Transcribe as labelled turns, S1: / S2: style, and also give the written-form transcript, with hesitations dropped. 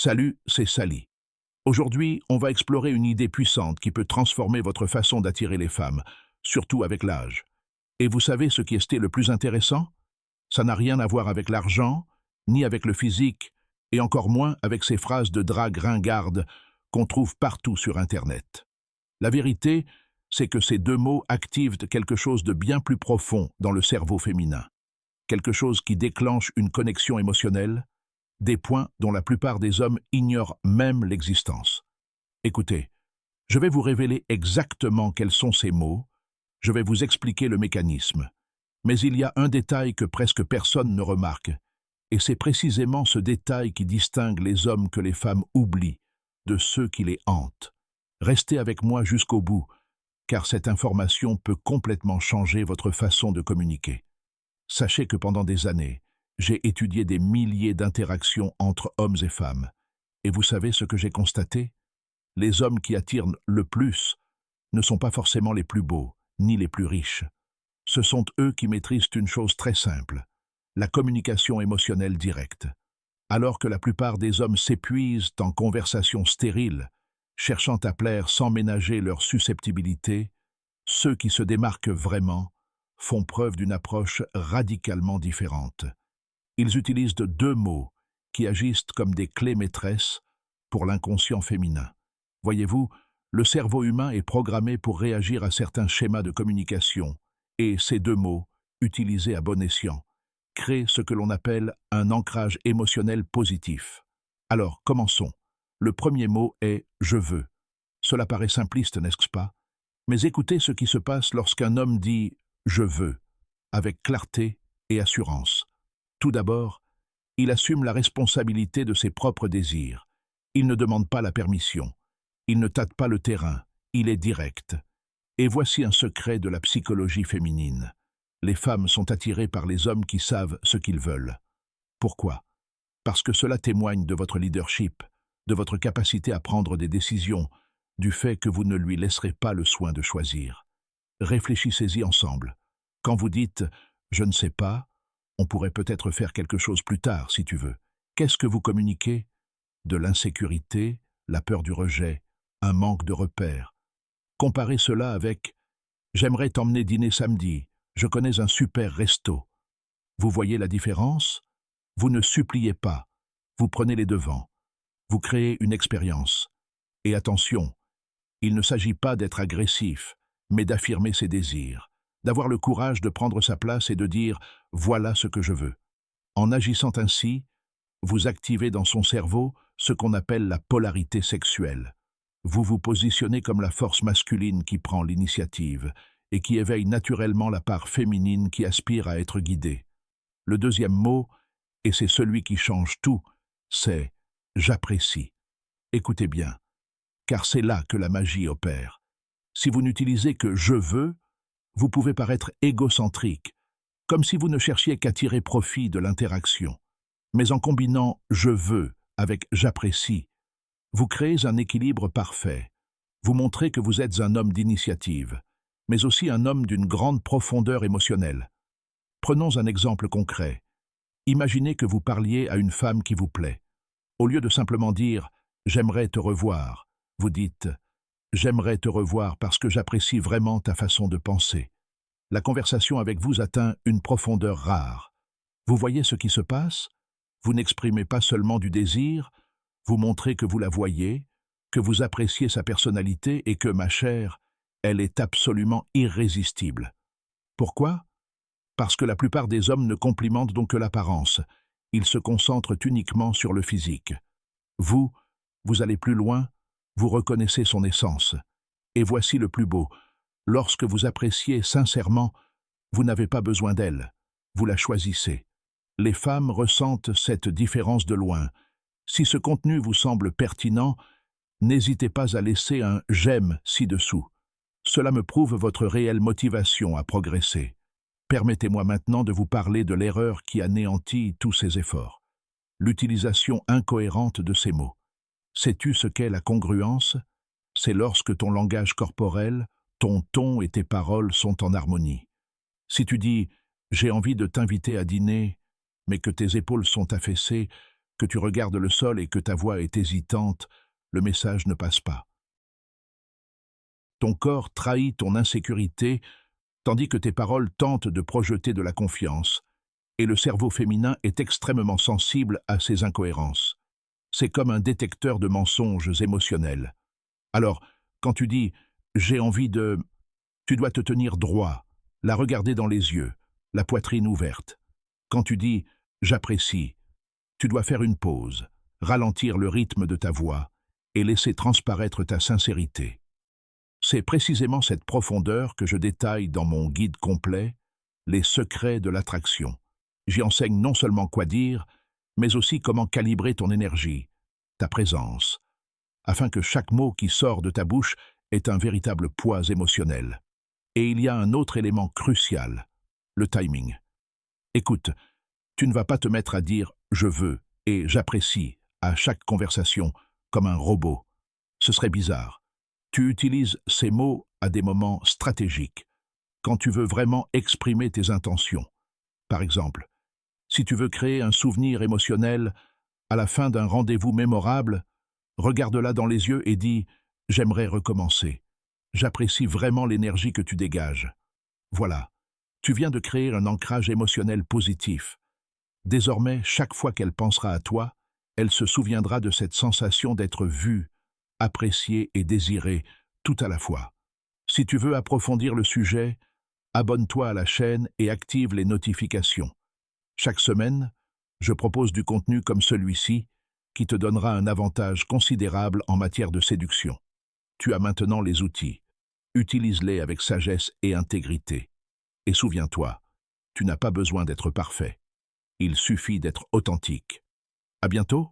S1: Salut, c'est Sally. Aujourd'hui, on va explorer une idée puissante qui peut transformer votre façon d'attirer les femmes, surtout avec l'âge. Et vous savez ce qui est le plus intéressant? Ça n'a rien à voir avec l'argent, ni avec le physique, et encore moins avec ces phrases de drague ringardes qu'on trouve partout sur Internet. La vérité, c'est que ces deux mots activent quelque chose de bien plus profond dans le cerveau féminin. Quelque chose qui déclenche une connexion émotionnelle, des points dont la plupart des hommes ignorent même l'existence. Écoutez, je vais vous révéler exactement quels sont ces mots, je vais vous expliquer le mécanisme. Mais il y a un détail que presque personne ne remarque, et c'est précisément ce détail qui distingue les hommes que les femmes oublient de ceux qui les hantent. Restez avec moi jusqu'au bout, car cette information peut complètement changer votre façon de communiquer. Sachez que pendant des années, j'ai étudié des milliers d'interactions entre hommes et femmes. Et vous savez ce que j'ai constaté? Les hommes qui attirent le plus ne sont pas forcément les plus beaux, ni les plus riches. Ce sont eux qui maîtrisent une chose très simple, la communication émotionnelle directe. Alors que la plupart des hommes s'épuisent en conversations stériles, cherchant à plaire sans ménager leur susceptibilité, ceux qui se démarquent vraiment font preuve d'une approche radicalement différente. Ils utilisent deux mots qui agissent comme des clés maîtresses pour l'inconscient féminin. Voyez-vous, le cerveau humain est programmé pour réagir à certains schémas de communication, et ces deux mots, utilisés à bon escient, créent ce que l'on appelle un ancrage émotionnel positif. Alors, commençons. Le premier mot est « je veux ». Cela paraît simpliste, n'est-ce pas? Mais écoutez ce qui se passe lorsqu'un homme dit « je veux » avec clarté et assurance. Tout d'abord, il assume la responsabilité de ses propres désirs. Il ne demande pas la permission. Il ne tâte pas le terrain. Il est direct. Et voici un secret de la psychologie féminine. Les femmes sont attirées par les hommes qui savent ce qu'ils veulent. Pourquoi? Parce que cela témoigne de votre leadership, de votre capacité à prendre des décisions, du fait que vous ne lui laisserez pas le soin de choisir. Réfléchissez-y ensemble. Quand vous dites « je ne sais pas », on pourrait peut-être faire quelque chose plus tard, si tu veux. Qu'est-ce que vous communiquez? De l'insécurité, la peur du rejet, un manque de repères. Comparez cela avec « j'aimerais t'emmener dîner samedi, je connais un super resto ». Vous voyez la différence? Vous ne suppliez pas, vous prenez les devants. Vous créez une expérience. Et attention, il ne s'agit pas d'être agressif, mais d'affirmer ses désirs, d'avoir le courage de prendre sa place et de dire « voilà ce que je veux ». En agissant ainsi, vous activez dans son cerveau ce qu'on appelle la polarité sexuelle. Vous vous positionnez comme la force masculine qui prend l'initiative et qui éveille naturellement la part féminine qui aspire à être guidée. Le deuxième mot, et c'est celui qui change tout, c'est « j'apprécie ». Écoutez bien, car c'est là que la magie opère. Si vous n'utilisez que « je veux », vous pouvez paraître égocentrique, comme si vous ne cherchiez qu'à tirer profit de l'interaction. Mais en combinant « je veux » avec « j'apprécie », vous créez un équilibre parfait. Vous montrez que vous êtes un homme d'initiative, mais aussi un homme d'une grande profondeur émotionnelle. Prenons un exemple concret. Imaginez que vous parliez à une femme qui vous plaît. Au lieu de simplement dire « j'aimerais te revoir », vous dites « j'aimerais te revoir parce que j'apprécie vraiment ta façon de penser ». La conversation avec vous atteint une profondeur rare. Vous voyez ce qui se passe? Vous n'exprimez pas seulement du désir, vous montrez que vous la voyez, que vous appréciez sa personnalité et que, ma chère, elle est absolument irrésistible. Pourquoi? Parce que la plupart des hommes ne complimentent donc que l'apparence. Ils se concentrent uniquement sur le physique. Vous allez plus loin, vous reconnaissez son essence. Et voici le plus beau. Lorsque vous appréciez sincèrement, vous n'avez pas besoin d'elle. Vous la choisissez. Les femmes ressentent cette différence de loin. Si ce contenu vous semble pertinent, n'hésitez pas à laisser un « j'aime » ci-dessous. Cela me prouve votre réelle motivation à progresser. Permettez-moi maintenant de vous parler de l'erreur qui anéantit tous ces efforts. L'utilisation incohérente de ces mots. Sais-tu ce qu'est la congruence? C'est lorsque ton langage corporel, ton ton et tes paroles sont en harmonie. Si tu dis « j'ai envie de t'inviter à dîner », mais que tes épaules sont affaissées, que tu regardes le sol et que ta voix est hésitante, le message ne passe pas. Ton corps trahit ton insécurité, tandis que tes paroles tentent de projeter de la confiance, et le cerveau féminin est extrêmement sensible à ces incohérences. C'est comme un détecteur de mensonges émotionnels. Alors, quand tu dis « j'ai envie de », tu dois te tenir droit, la regarder dans les yeux, la poitrine ouverte. Quand tu dis « j'apprécie », tu dois faire une pause, ralentir le rythme de ta voix et laisser transparaître ta sincérité. C'est précisément cette profondeur que je détaille dans mon guide complet, Les secrets de l'attraction. J'y enseigne non seulement quoi dire, mais aussi comment calibrer ton énergie, ta présence, afin que chaque mot qui sort de ta bouche ait un véritable poids émotionnel. Et il y a un autre élément crucial, le timing. Écoute, tu ne vas pas te mettre à dire « je veux » et « j'apprécie » à chaque conversation, comme un robot. Ce serait bizarre. Tu utilises ces mots à des moments stratégiques, quand tu veux vraiment exprimer tes intentions. Par exemple, si tu veux créer un souvenir émotionnel à la fin d'un rendez-vous mémorable, regarde-la dans les yeux et dis « j'aimerais recommencer ». J'apprécie vraiment l'énergie que tu dégages. Voilà, tu viens de créer un ancrage émotionnel positif. Désormais, chaque fois qu'elle pensera à toi, elle se souviendra de cette sensation d'être vue, appréciée et désirée, tout à la fois. Si tu veux approfondir le sujet, abonne-toi à la chaîne et active les notifications. Chaque semaine, je propose du contenu comme celui-ci qui te donnera un avantage considérable en matière de séduction. Tu as maintenant les outils. Utilise-les avec sagesse et intégrité. Et souviens-toi, tu n'as pas besoin d'être parfait. Il suffit d'être authentique. À bientôt!